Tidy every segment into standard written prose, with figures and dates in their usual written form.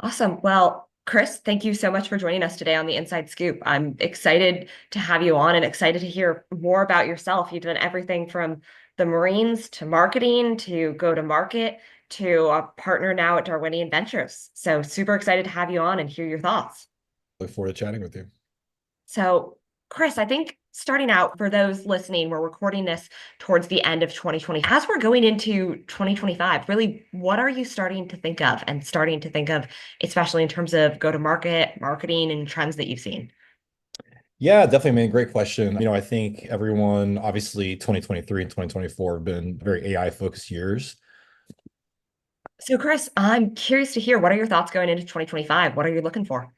Awesome. Well, Kris, thank you so much for joining us today on the Inside Scoop. I'm excited to have you on and excited to hear more about yourself. You've done everything from the Marines to marketing to go to market to a partner now at Darwinian Ventures. So super excited to have you on and hear your thoughts. Look forward to chatting with you. So, Kris, I think starting out for those listening, we're recording this towards the end of 2020. As we're going into 2025, really, what are you starting to think of and starting to think of, especially in terms of go to market, marketing, and trends that you've seen? Yeah, definitely, man. Great question. I think everyone, obviously, 2023 and 2024 have been very AI focused years. So, Kris, I'm curious to hear what are your thoughts going into 2025? What are you looking for?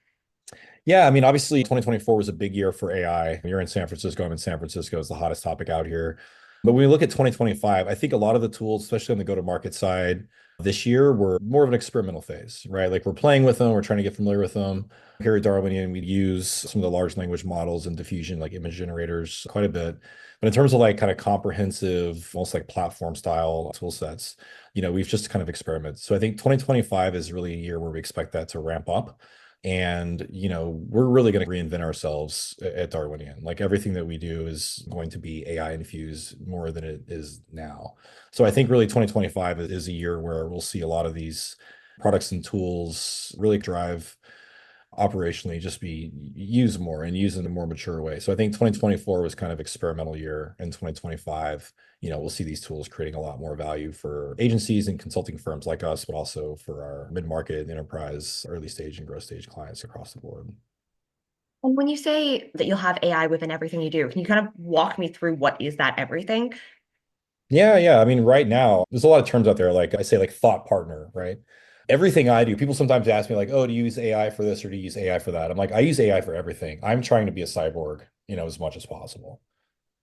Yeah, obviously, 2024 was a big year for AI. You're in San Francisco. I'm in San Francisco. It's the hottest topic out here. But when we look at 2025, I think a lot of the tools, especially on the go-to-market side, this year were more of an experimental phase, right? Like we're playing with them, we're trying to get familiar with them. Here at Darwinian, we use some of the large language models and diffusion, like image generators, quite a bit. But in terms of like kind of comprehensive, almost like platform style tool sets, we've just kind of experimented. So I think 2025 is really a year where we expect that to ramp up. And, we're really going to reinvent ourselves at Darwinian. Like everything that we do is going to be AI infused more than it is now. So I think really 2025 is a year where we'll see a lot of these products and tools really drive operationally, just be used more and used in a more mature way. So I think 2024 was kind of experimental year. In 2025, we'll see these tools creating a lot more value for agencies and consulting firms like us, but also for our mid-market, enterprise, early stage and growth stage clients across the board. And when you say that you'll have AI within everything you do, can you kind of walk me through what is that everything? Yeah, yeah. Right now, there's a lot of terms out there, like I say, like thought partner, right? Everything I do, people sometimes ask me, like, oh, do you use AI for this or do you use AI for that? I'm like, I use AI for everything. I'm trying to be a cyborg, as much as possible.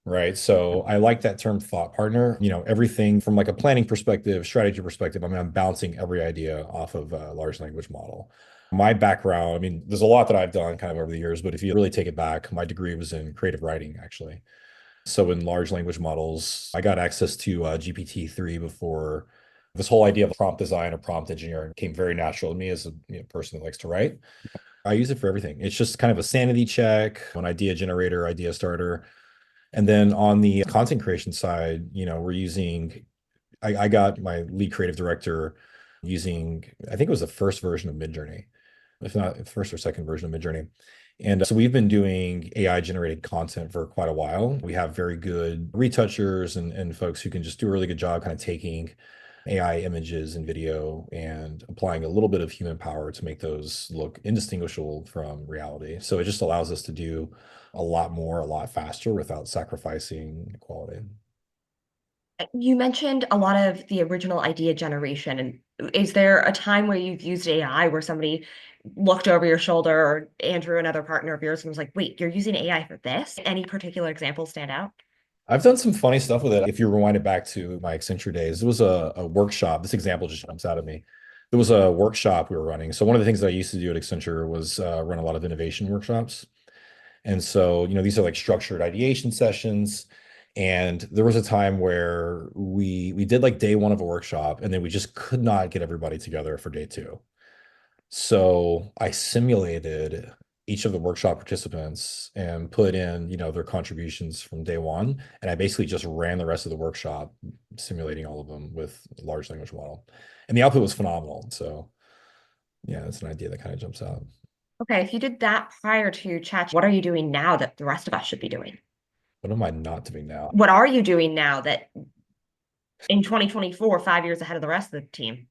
Right. So I like that term thought partner, everything from like a planning perspective, strategy perspective. I'm bouncing every idea off of a large language model. My background, there's a lot that I've done kind of over the years, but if you really take it back, my degree was in creative writing, actually. So in large language models, I got access to GPT-3 before this whole idea of prompt design or prompt engineering came very natural to me as a person that likes to write. I use it for everything. It's just kind of a sanity check, an idea generator, idea starter. And then on the content creation side, we're using, I got my lead creative director using, I think it was the first version of Midjourney, if not the first or second version of Midjourney. And so we've been doing AI generated content for quite a while. We have very good retouchers and folks who can just do a really good job kind of taking AI images and video and applying a little bit of human power to make those look indistinguishable from reality. So it just allows us to do a lot more, a lot faster without sacrificing quality. You mentioned a lot of the original idea generation. And is there a time where you've used AI where somebody looked over your shoulder or Andrew, another partner of yours, and was like, wait, you're using AI for this? Any particular examples stand out? I've done some funny stuff with it. If you rewind it back to my Accenture days, there was a workshop. This example just jumps out at me. There was a workshop we were running. So one of the things that I used to do at Accenture was run a lot of innovation workshops. And so, these are like structured ideation sessions. And there was a time where we did like day one of a workshop, and then we just could not get everybody together for day two. So I simulated each of the workshop participants and put in, their contributions from day one. And I basically just ran the rest of the workshop, simulating all of them with a large language model. And the output was phenomenal. So yeah, that's an idea that kind of jumps out. Okay, if you did that prior to chat, what are you doing now that the rest of us should be doing? What am I not doing now? What are you doing now that in 2024, 5 years ahead of the rest of the team?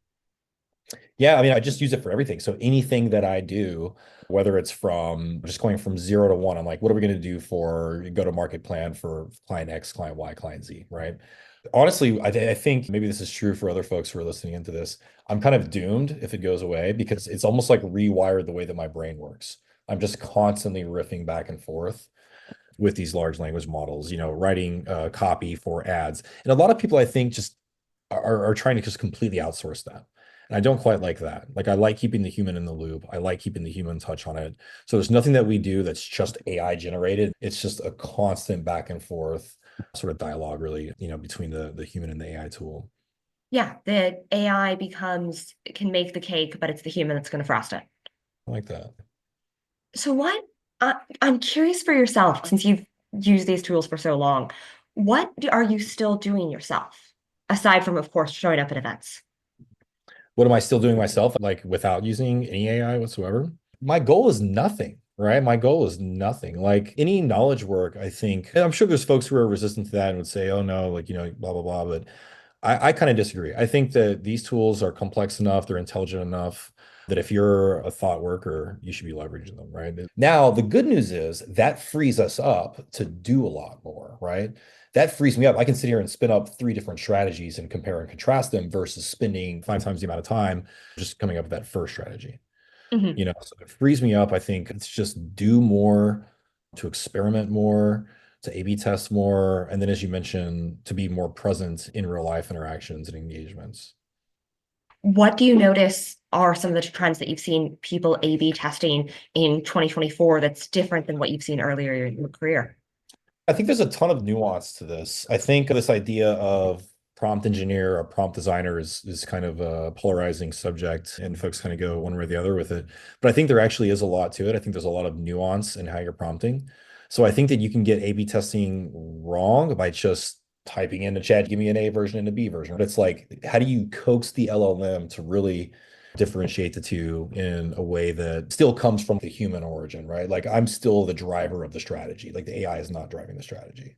Yeah, I just use it for everything. So anything that I do, whether it's from just going from 0 to 1, I'm like, what are we going to do for go to market plan for client X, client Y, client Z, right? Honestly, I think maybe this is true for other folks who are listening into this. I'm kind of doomed if it goes away because it's almost like rewired the way that my brain works. I'm just constantly riffing back and forth with these large language models, writing copy for ads. And a lot of people, I think, just are trying to just completely outsource that. And I don't quite like that. Like I like keeping the human in the loop. I like keeping the human touch on it. So there's nothing that we do that's just AI generated. It's just a constant back and forth sort of dialogue, really, between the human and the AI tool. Yeah, the AI can make the cake, but it's the human that's going to frost it. I like that. So I'm curious for yourself, since you've used these tools for so long, are you still doing yourself? Aside from, of course, showing up at events. What am I still doing myself, like without using any AI whatsoever? My goal is nothing, right? My goal is nothing. Like any knowledge work, I think, and I'm sure there's folks who are resistant to that and would say, oh no, like, blah, blah, blah. But I kind of disagree. I think that these tools are complex enough, they're intelligent enough that if you're a thought worker, you should be leveraging them, right? Now, the good news is that frees us up to do a lot more, right? That frees me up. I can sit here and spin up three different strategies and compare and contrast them versus spending 5 times the amount of time just coming up with that first strategy. Mhm. So it frees me up. I think it's just do more, to experiment more, to A/B test more, and then as you mentioned, to be more present in real life interactions and engagements. What do you notice are some of the trends that you've seen people A/B testing in 2024 that's different than what you've seen earlier in your career? I think there's a ton of nuance to this. I think this idea of prompt engineer or prompt designer is kind of a polarizing subject, and folks kind of go one way or the other with it. But I think there actually is a lot to it. I think there's a lot of nuance in how you're prompting. So I think that you can get A/B testing wrong by just typing in the chat, give me an A version and a B version. But it's like, how do you coax the LLM to really differentiate the two in a way that still comes from the human origin, right? Like I'm still the driver of the strategy. Like the AI is not driving the strategy.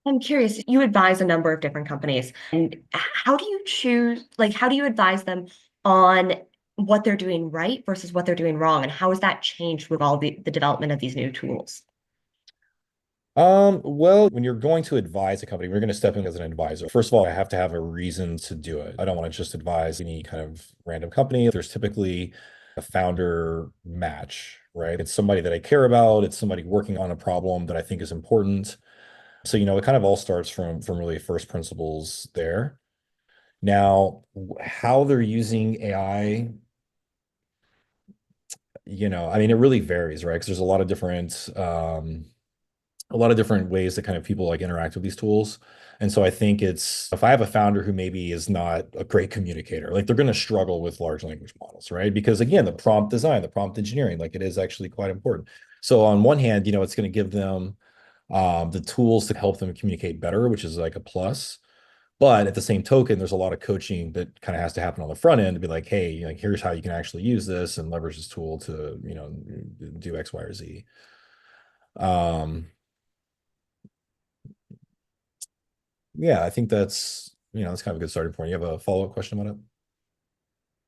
I'm curious, you advise a number of different companies, and how do you choose, like, how do you advise them on what they're doing right versus what they're doing wrong? And how has that changed with all the development of these new tools? Well, when you're going to advise a company, we're going to step in as an advisor. First of all, I have to have a reason to do it. I don't want to just advise any kind of random company. There's typically a founder match, right? It's somebody that I care about. It's somebody working on a problem that I think is important. So, it kind of all starts from really first principles there. Now, how they're using AI, I mean, it really varies, right? Because there's a lot of different ways that kind of people like interact with these tools. And so I think it's if I have a founder who maybe is not a great communicator, like they're going to struggle with large language models, right? Because again, the prompt design, the prompt engineering, like it is actually quite important. So on one hand, it's going to give them the tools to help them communicate better, which is like a plus. But at the same token, there's a lot of coaching that kind of has to happen on the front end to be like, hey, like here's how you can actually use this and leverage this tool to, do X, Y, or Z. Um, yeah, I think that's kind of a good starting point. You have a follow-up question about it?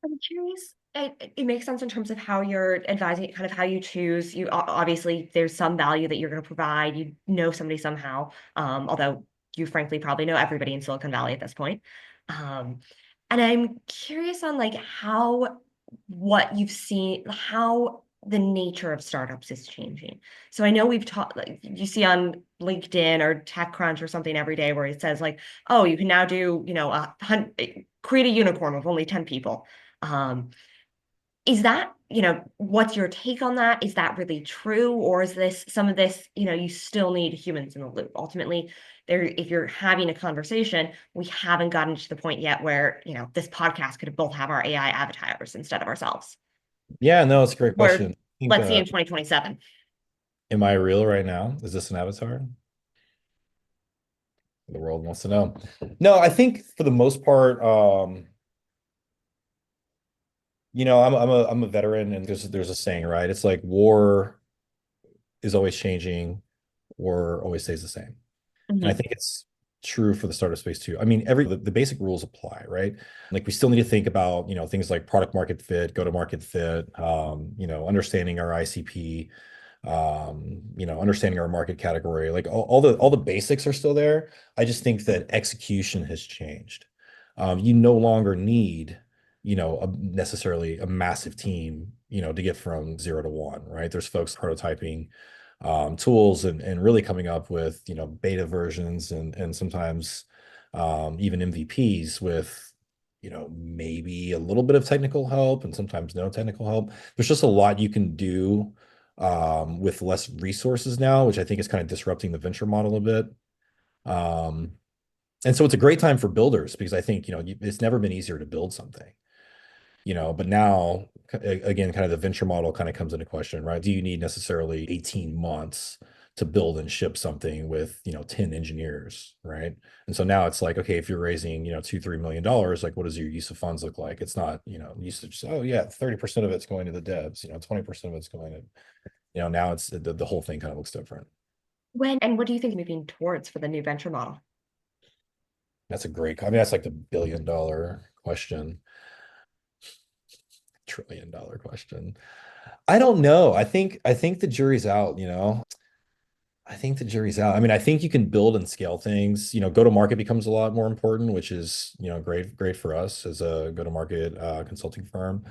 I'm curious. It makes sense in terms of how you're advising, kind of how you choose. Obviously there's some value that you're going to provide. You know somebody somehow, although you frankly probably know everybody in Silicon Valley at this point. Um, and I'm curious on like what you've seen, how the nature of startups is changing. So I know we've talked, like you see on LinkedIn or TechCrunch or something every day where it says like, oh, you can now do, create a unicorn with only 10 people. um, is that, what's your take on that? Is that really true? Or is this some of this, you still need humans in the loop? Ultimately, if you're having a conversation, we haven't gotten to the point yet where, this podcast could both have our AI avatars instead of ourselves. Yeah, no, it's a great Where question. I think, let's see in 2027. am I real right now? Is this an avatar? The world wants to know. No, I think for the most part, I'm a veteran, and there's a saying, right? It's like war is always changing, war always stays the same. And I Mhm. think it's true for the startup space too. I mean, the basic rules apply, right? Like we still need to think about, things like product market fit, go to market fit, understanding our ICP, understanding our market category, like all the basics are still there. I just think that execution has changed. You no longer need, necessarily a massive team, to get from 0 to 1, right? There's folks prototyping tools and really coming up with beta versions and sometimes even MVPs with maybe a little bit of technical help and sometimes no technical help. There's just a lot you can do with less resources now, which I think is kind of disrupting the venture model a bit. Um, And so it's a great time for builders because I think, it's never been easier to build something, but now again, kind of the venture model kind of comes into question, right? Do you need necessarily 18 months to build and ship something with, 10 engineers, right? And so now it's like, okay, if you're raising, $2, $3 million, like what does your use of funds look like? It's not, usage. Oh yeah, 30% of it's going to the devs, 20% of it's going to, now it's the whole thing kind of looks different. And what do you think moving towards for the new venture model? That's I mean, that's like the $1 billion question, $1 trillion question. I don't know. I think the jury's out. I think the jury's out. I mean, I think you can build and scale things. Go to market becomes a lot more important, which is, great for us as a go to market consulting firm.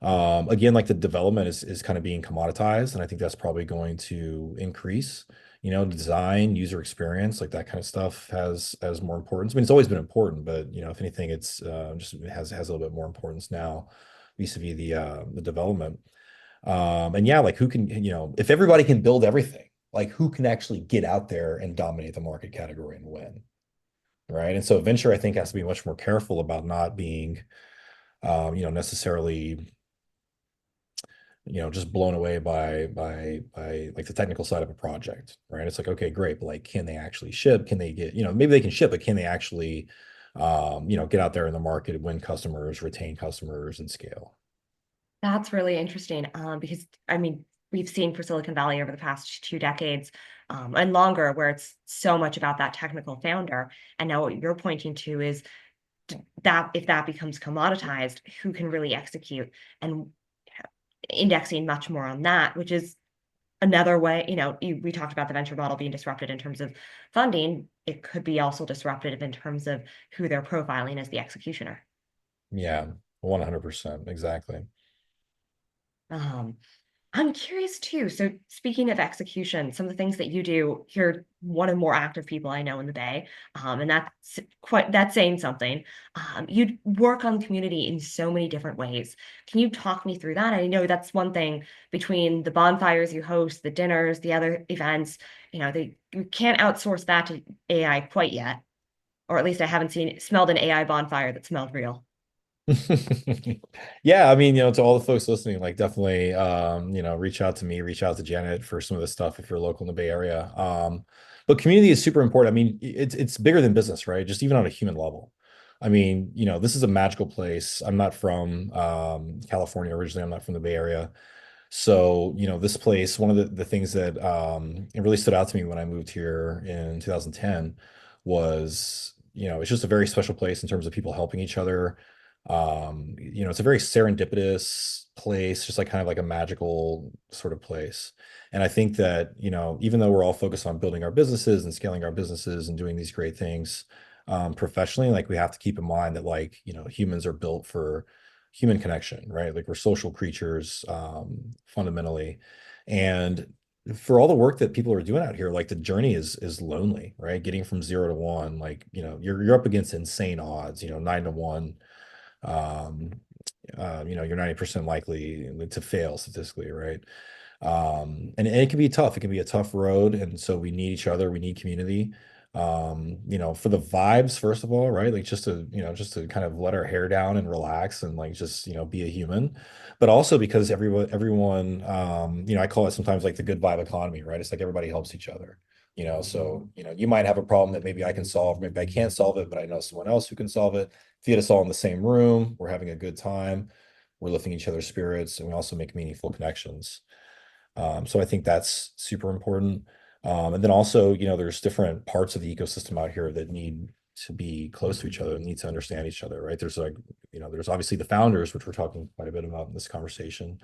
Again, like the development is kind of being commoditized, and I think that's probably going to increase. Design, user experience, like that kind of stuff has more importance. I mean, it's always been important, but if anything, it's just it has a little bit more importance now vis-a-vis the development. And yeah, like who can, if everybody can build everything, like who can actually get out there and dominate the market category and win, right? And so venture, I think, has to be much more careful about not being, necessarily, just blown away by like the technical side of a project, right? It's like, okay, great, but like, can they actually ship? Can they get, maybe they can ship, but can they actually, get out there in the market, win customers, retain customers, and scale? That's really interesting, because I mean, we've seen for Silicon Valley over the past 2 decades, and longer, where it's so much about that technical founder. And now what you're pointing to is that if that becomes commoditized, who can really execute, and indexing much more on that, which is another way. We talked about the venture model being disrupted in terms of funding. It could be also disruptive in terms of who they're profiling as the executioner. Yeah, 100%. Exactly. Um, I'm curious too. So speaking of execution, some of the things that you do, you're one of the more active people I know in the Bay. And that's saying something. You work on community in so many different ways. Can you talk me through that? I know that's one thing between the bonfires you host, the dinners, the other events, you can't outsource that to AI quite yet. Or at least I haven't smelled an AI bonfire that smelled real. Yeah, I mean, to all the folks listening, like definitely reach out to me, reach out to Janet for some of the stuff if you're local in the Bay Area. But community is super important. I mean, it's bigger than business, right? Just even on a human level. I mean, this is a magical place. I'm not from California originally. I'm not from the Bay Area. So, this place, one of the things that it really stood out to me when I moved here in 2010 was, it's just a very special place in terms of people helping each other. It's a very serendipitous place, just like kind of like a magical sort of place. And I think that, even though we're all focused on building our businesses and scaling our businesses and doing these great things professionally, like we have to keep in mind that like, humans are built for human connection, right? Like we're social creatures fundamentally. And for all the work that people are doing out here, like the journey is lonely, right? Getting from 0 to 1, like, you're up against insane odds, 9 to 1. um, you're 90% likely to fail statistically, right? And it can be tough. It can be a tough road. And so we need each other. We need community. For the vibes, first of all, right? Like just to kind of let our hair down and relax and like just, be a human. But also because everyone, I call it sometimes like the good vibe economy, right? It's like everybody helps each other. So, you might have a problem that maybe I can solve, maybe I can't solve it, but I know someone else who can solve it. Feed us all in the same room. We're having a good time. We're lifting each other's spirits, and we also make meaningful connections. So I think that's super important. And then also, there's different parts of the ecosystem out here that need to be close to each other and need to understand each other, right? There's like, there's obviously the founders, which we're talking quite a bit about in this conversation.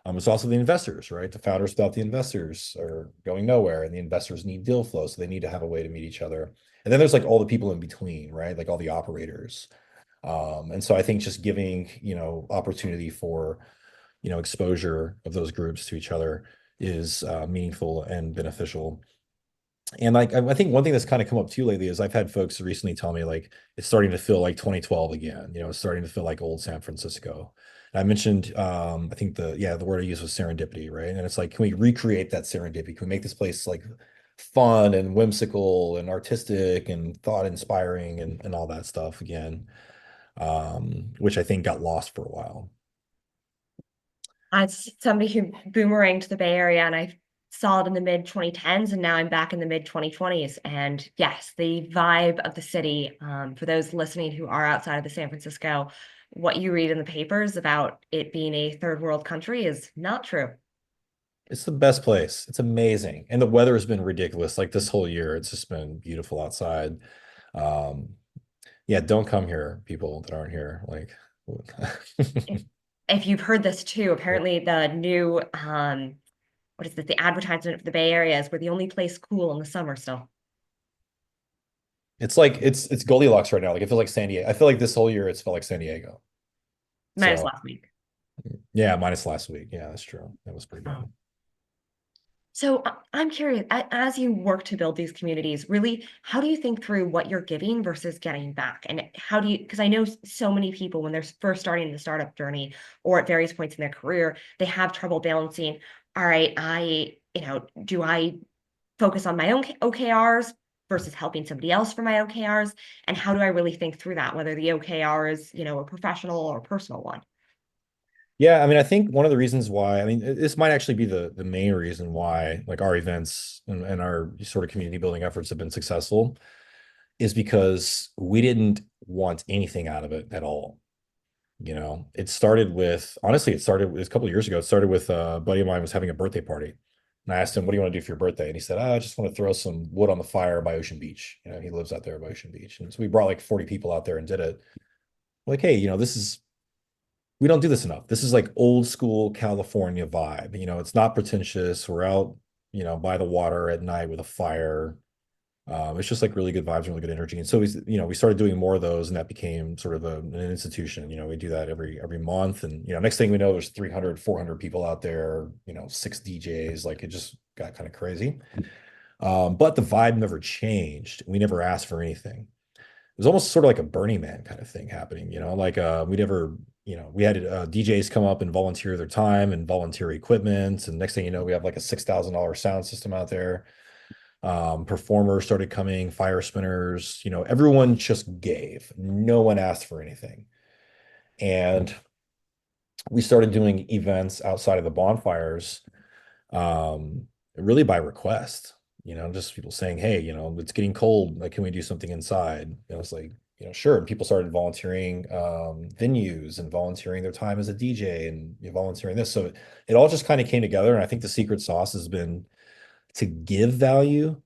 It's also the investors, right? The founders without the investors are going nowhere, and the investors need deal flow, so they need to have a way to meet each other. And then there's like all the people in between, right? Like all the operators. And so I think just giving, opportunity for, exposure of those groups to each other is meaningful and beneficial. And like I think one thing that's kind of come up too lately is I've had folks recently tell me like it's starting to feel like 2012 again. It's starting to feel like old San Francisco. And I mentioned I think the word I used was serendipity, right? And it's like, can we recreate that serendipity? Can we make this place like fun and whimsical and artistic and thought inspiring and all that stuff again, which I think got lost for a while. As somebody who boomeranged to the Bay Area, and I saw it in the mid 2010s, and now I'm back in the mid 2020s. And yes, the vibe of the city, for those listening who are outside of the San Francisco, what you read in the papers about it being a third world country is not true. It's the best place. It's amazing. And the weather has been ridiculous. Like this whole year, it's just been beautiful outside. Um, yeah, don't come here, people that aren't here. Like, If if you've heard this too, apparently the new what is it, the advertisement for the Bay Area is we're the only place cool in the summer still. it's like it's Goldilocks right now. Like it feels like San Diego. I feel like this whole year it's felt like San Diego. Minus So last week. yeah, minus last week. Yeah, that's true. That was pretty bad. Oh. So I'm curious, as you work to build these communities, really, how do you think through what you're giving versus getting back? And how do you, because I know so many people when they're first starting the startup journey or at various points in their career, they have trouble balancing, all right, do I focus on my own OKRs versus helping somebody else for my OKRs? And how do I really think through that, whether the OKR is, a professional or personal one? Yeah, I mean, I think one of the reasons why, I mean, this might actually be the main reason why like our events and our sort of community building efforts have been successful is because we didn't want anything out of it at all. It started with, honestly, it was a couple of years ago. It started with a buddy of mine was having a birthday party. And I asked him, what do you want to do for your birthday? And he said, I just want to throw some wood on the fire by Ocean Beach. He lives out there by Ocean Beach. And so we brought like 40 people out there and did it. Like, hey, we don't do this enough. This is like old school California vibe. It's not pretentious. We're out, by the water at night with a fire. It's just like really good vibes and really good energy. And so we started doing more of those, and that became sort of an institution. We do that every month, and next thing we know, there's 300, 400 people out there. Six DJs. Like it just got kind of crazy. But the vibe never changed. We never asked for anything. It was almost sort of like a Burning Man kind of thing happening. Like we never. We had DJs come up and volunteer their time and volunteer equipment, and next thing you know, we have like a $6,000 sound system out there. Performers started coming, fire spinners, everyone just gave. No one asked for anything. And we started doing events outside of the bonfires, really by request, just people saying, hey, it's getting cold. Like, can we do something inside? It's like, sure. And people started volunteering venues and volunteering their time as a DJ and volunteering this. So it all just kind of came together. And I think the secret sauce has been to give value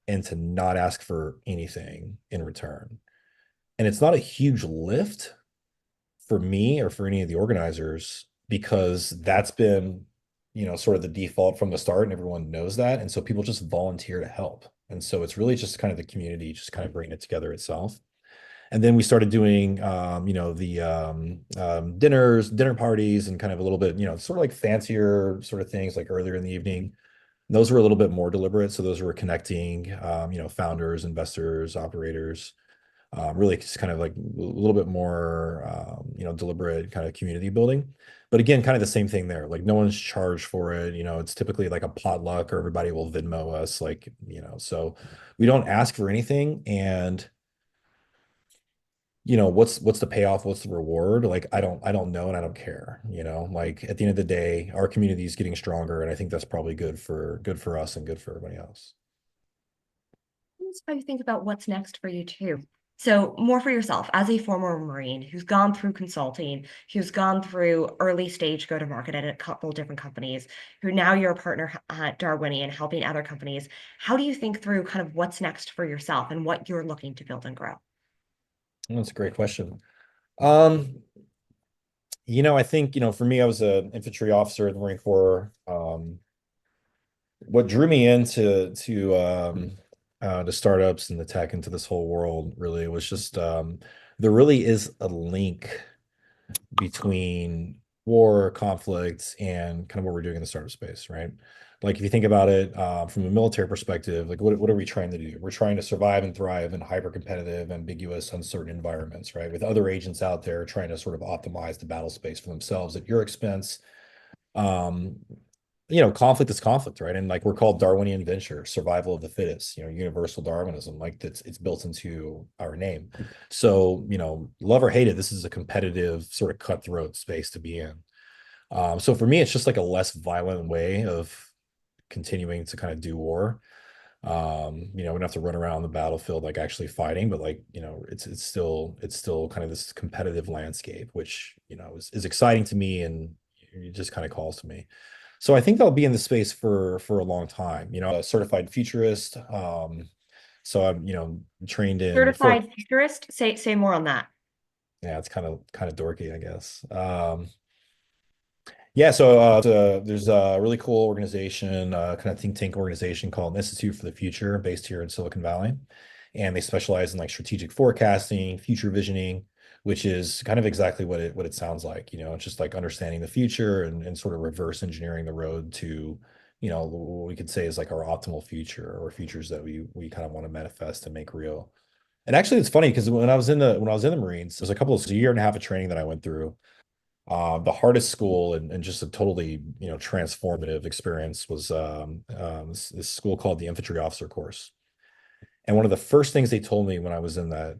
and to not ask for anything in return. And it's not a huge lift for me or for any of the organizers because that's been, sort of the default from the start and everyone knows that. And so people just volunteer to help. And so it's really just kind of the community just kind of bringing it together itself. And then we started doing, the dinner parties and kind of a little bit, sort of like fancier sort of things like earlier in the evening. Those were a little bit more deliberate. So those were connecting, founders, investors, operators, really just kind of like a little bit more, deliberate kind of community building. But again, kind of the same thing there. Like no one's charged for it. It's typically like a potluck or everybody will Venmo us. Like, so we don't ask for anything. And what's the payoff, what's the reward? Like I don't know and I don't care. Like at the end of the day our community is getting stronger, and I think that's probably good for us and good for everybody else. That's how you think about what's next for you too. So more for yourself as a former Marine who's gone through consulting, who's gone through early stage go to market at a couple different companies, who now you're a partner at Darwinian helping other companies. How do you think through kind of what's next for yourself and what you're looking to build and grow? That's a great question. um I think for me, I was an infantry officer in the Marine Corps. What drew me into the startups and the tech into this whole world really was just there really is a link between war, conflicts, and kind of what we're doing in the startup space, right? Like if you think about it from a military perspective, like what are we trying to do? We're trying to survive and thrive in hyper competitive, ambiguous, uncertain environments, right? With other agents out there trying to sort of optimize the battle space for themselves at your expense. Um, conflict is conflict, right? And like we're called Darwinian Ventures, survival of the fittest, universal Darwinism, like it's built into our name. So, love or hate it, this is a competitive sort of cutthroat space to be in. So for me, it's just like a less violent way of continuing to kind of do war. We don't have to run around the battlefield like actually fighting, but like, it's still kind of this competitive landscape, which, is exciting to me and it just kind of calls to me. So I think I'll be in the space for a long time, a certified futurist. So I'm, trained in for Certified futurist? Say more on that. yeah, it's kind of dorky, I guess. Yeah, so there's a really cool organization, kind of think tank organization called Institute for the Future, based here in Silicon Valley, and they specialize in like strategic forecasting, future visioning, which is kind of exactly what it sounds like. It's just like understanding the future and sort of reverse engineering the road to, what we could say is like our optimal future or futures that we kind of want to manifest and make real. And actually, it's funny because when I was in the Marines, there's a year and a half of training that I went through. The hardest school and just a totally, transformative experience was this school called the Infantry Officer Course. And one of the first things they told me when I was in that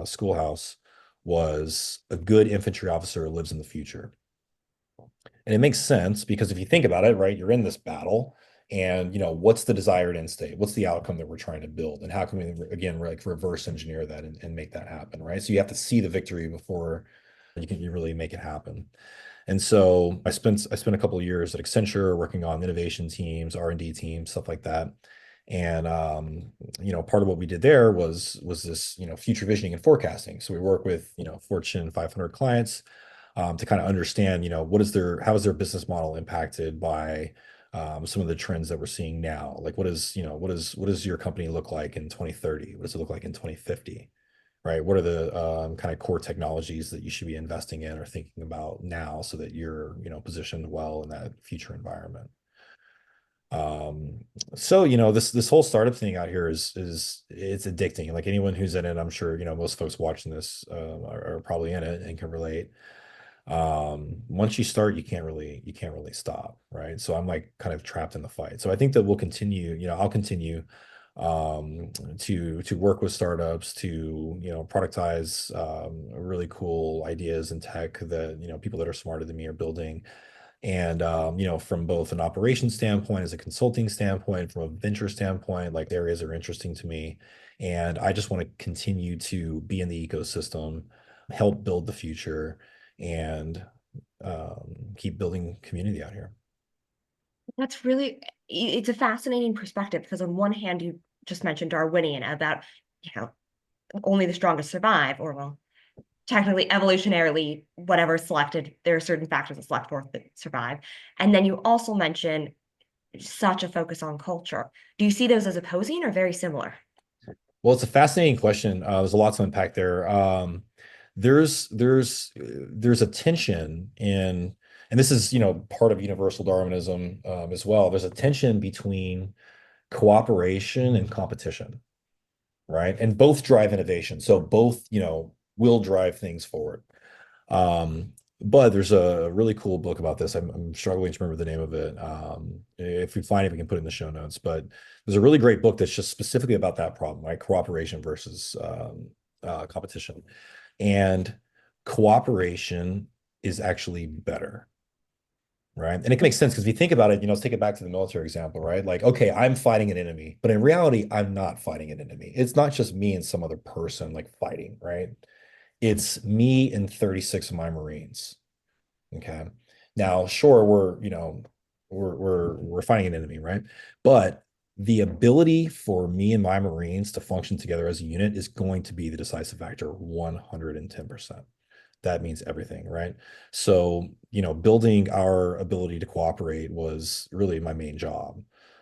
schoolhouse was a good infantry officer lives in the future. And it makes sense because if you think about it, right, you're in this battle and, what's the desired end state? What's the outcome that we're trying to build? And how can we, again, like reverse engineer that and make that happen, right? So you have to see the victory before you really make it happen. And so I spent a couple of years at Accenture working on innovation teams, R&D teams, stuff like that. And part of what we did there was this, future visioning and forecasting. So we work with, Fortune 500 clients to kind of understand, how is their business model impacted by some of the trends that we're seeing now? Like what does your company look like in 2030? What does it look like in 2050? Right? What are the kind of core technologies that you should be investing in or thinking about now so that you're, positioned well in that future environment? Um, so, this whole startup thing out here is it's addicting. Like anyone who's in it, I'm sure, most folks watching this are probably in it and can relate. Once you start, you can't really stop, right? So I'm like kind of trapped in the fight. So I think that we'll continue, I'll continue to work with startups to productize really cool ideas and tech that people that are smarter than me are building, and from both an operation standpoint, as a consulting standpoint, from a venture standpoint, like the areas are interesting to me, and I just want to continue to be in the ecosystem, help build the future, and keep building community out here. That's really, it's a fascinating perspective because on one hand, you just mentioned Darwinian about, you know, only the strongest survive, or well, technically evolutionarily, whatever selected, there are certain factors that select for that survive. And then you also mentioned such a focus on culture. Do you see those as opposing or very similar? Well, it's a fascinating question. There's a lot to unpack there. There's a tension in, and this is part of universal Darwinism as well. There's a tension between cooperation and competition, right? And both drive innovation. So both will drive things forward. But there's a really cool book about this. I'm struggling to remember the name of it. If we find it, we can put it in the show notes. But there's a really great book that's just specifically about that problem, right? Cooperation versus competition. And cooperation is actually better, right? And it makes sense because if you think about it, let's take it back to the military example, right? Like, okay, I'm fighting an enemy, but in reality, I'm not fighting an enemy. It's not just me and some other person like fighting, right? It's me and 36 of my Marines. Okay. Now, sure, we're fighting an enemy, right? But the ability for me and my Marines to function together as a unit is going to be the decisive factor 110%. That means everything, right? So, building our ability to cooperate was really my main job.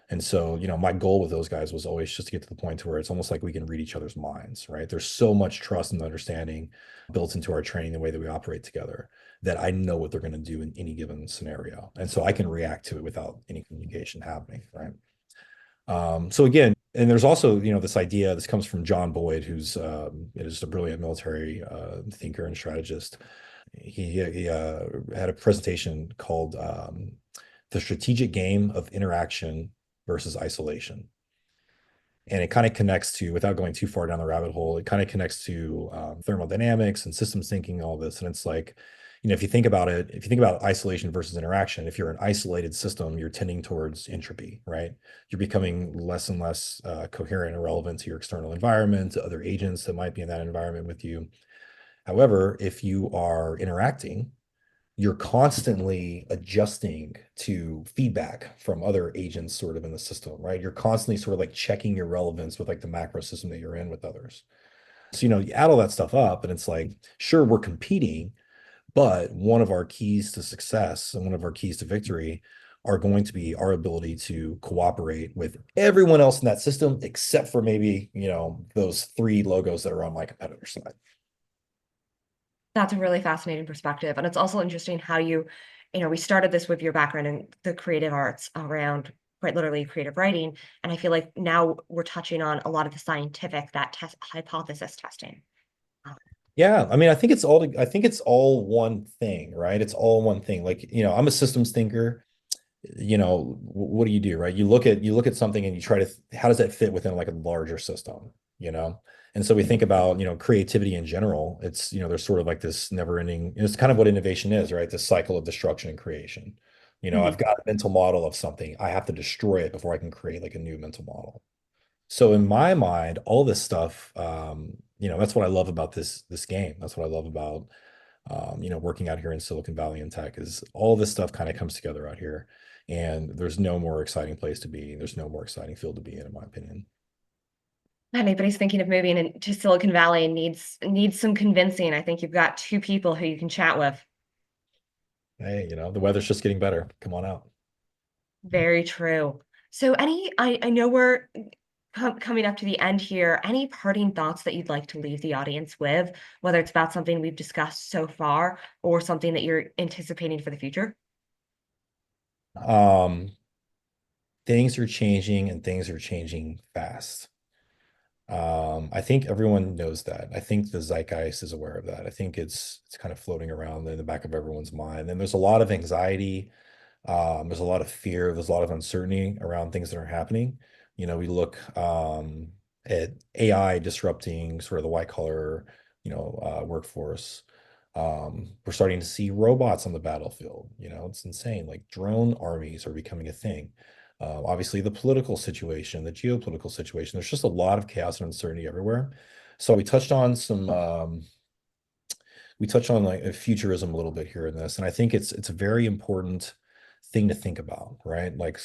And so, my goal with those guys was always just to get to the point to where it's almost like we can read each other's minds, right? There's so much trust and understanding built into our training, the way that we operate together, that I know what they're going to do in any given scenario. And so I can react to it without any communication happening, right? So again, and there's also, this idea, this comes from John Boyd, who's just a brilliant military thinker and strategist. He had a presentation called the strategic game of interaction versus isolation. And it kind of connects to, without going too far down the rabbit hole, it kind of connects to thermodynamics and systems thinking, all this. And it's like, if you think about it, if you think about isolation versus interaction, if you're an isolated system, you're tending towards entropy, right? You're becoming less and less coherent and relevant to your external environment, to other agents that might be in that environment with you. However, if you are interacting, you're constantly adjusting to feedback from other agents sort of in the system, right? You're constantly sort of like checking your relevance with like the macro system that you're in with others. So, you add all that stuff up and it's like, sure, we're competing, but one of our keys to success and one of our keys to victory are going to be our ability to cooperate with everyone else in that system, except for maybe, those three logos that are on my competitor side. That's a really fascinating perspective. And it's also interesting how we started this with your background in the creative arts around quite literally creative writing. And I feel like now we're touching on a lot of the scientific, that hypothesis testing. Yeah, I mean, I think it's all one thing, right? It's all one thing. Like, I'm a systems thinker. What do you do, right? You look at something and you try to, how does that fit within like a larger system, you know? And so we think about, creativity in general. It's, there's sort of like this never ending, it's kind of what innovation is, right? This cycle of destruction and creation. I've Mhm. got a mental model of something. I have to destroy it before I can create like a new mental model. So in my mind, all this stuff, that's what I love about this game. That's what I love about working out here in Silicon Valley in tech is all this stuff kind of comes together out here. And there's no more exciting place to be. There's no more exciting field to be in my opinion. Anybody's thinking of moving into Silicon Valley and needs some convincing. I think you've got two people who you can chat with. Hey, the weather's just getting better. Come on out. Very true. So I know we're coming up to the end here. Any parting thoughts that you'd like to leave the audience with, whether it's about something we've discussed so far or something that you're anticipating for the future? Um, Things are changing and things are changing fast. I think everyone knows that. I think the zeitgeist is aware of that. I think it's kind of floating around in the back of everyone's mind. And there's a lot of anxiety. There's a lot of fear. There's a lot of uncertainty around things that are happening. We look at AI disrupting sort of the white collar, workforce. We're starting to see robots on the battlefield. It's insane. Like drone armies are becoming a thing. Obviously, the political situation, the geopolitical situation, there's just a lot of chaos and uncertainty everywhere. So we touched on like futurism a little bit here in this, and I think it's a very important thing to think about, right? Like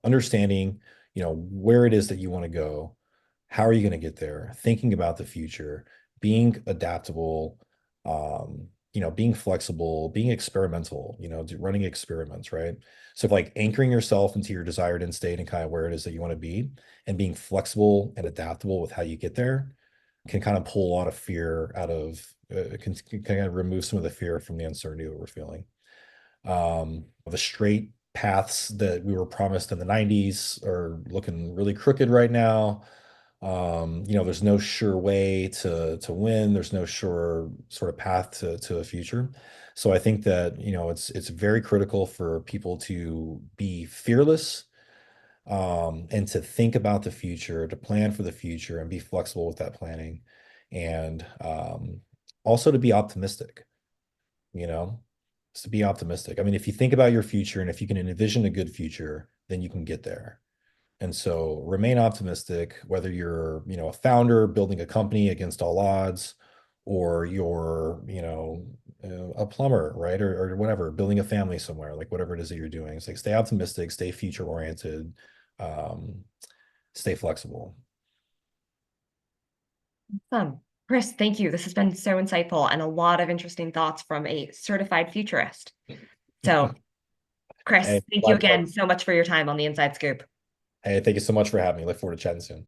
understanding, where it is that you want to go, how are you going to get there, thinking about the future, being adaptable, being flexible, being experimental, running experiments, right? So like anchoring yourself into your desired end state and kind of where it is that you want to be and being flexible and adaptable with how you get there can kind of pull a lot of fear out of can kind of remove some of the fear from the uncertainty that we're feeling. The straight paths that we were promised in the 90s are looking really crooked right now. There's no sure way to win. There's no sure sort of path to a future. So I think that, it's very critical for people to be fearless, and to think about the future, to plan for the future and be flexible with that planning. And also to be optimistic, you know, just to be optimistic. I mean, if you think about your future and if you can envision a good future, then you can get there. And so remain optimistic, whether you're, a founder building a company against all odds, or you're, a plumber, right? Or whatever, building a family somewhere, like whatever it is that you're doing. It's like stay optimistic, stay future oriented, um, stay flexible. Awesome. Kris, thank you. This has been so insightful and a lot of interesting thoughts from a certified futurist. So, Kris, Hey, thank my you pleasure. again so much for your time on the Inside Scoop. Hey, thank you so much for having me. Look forward to chatting soon.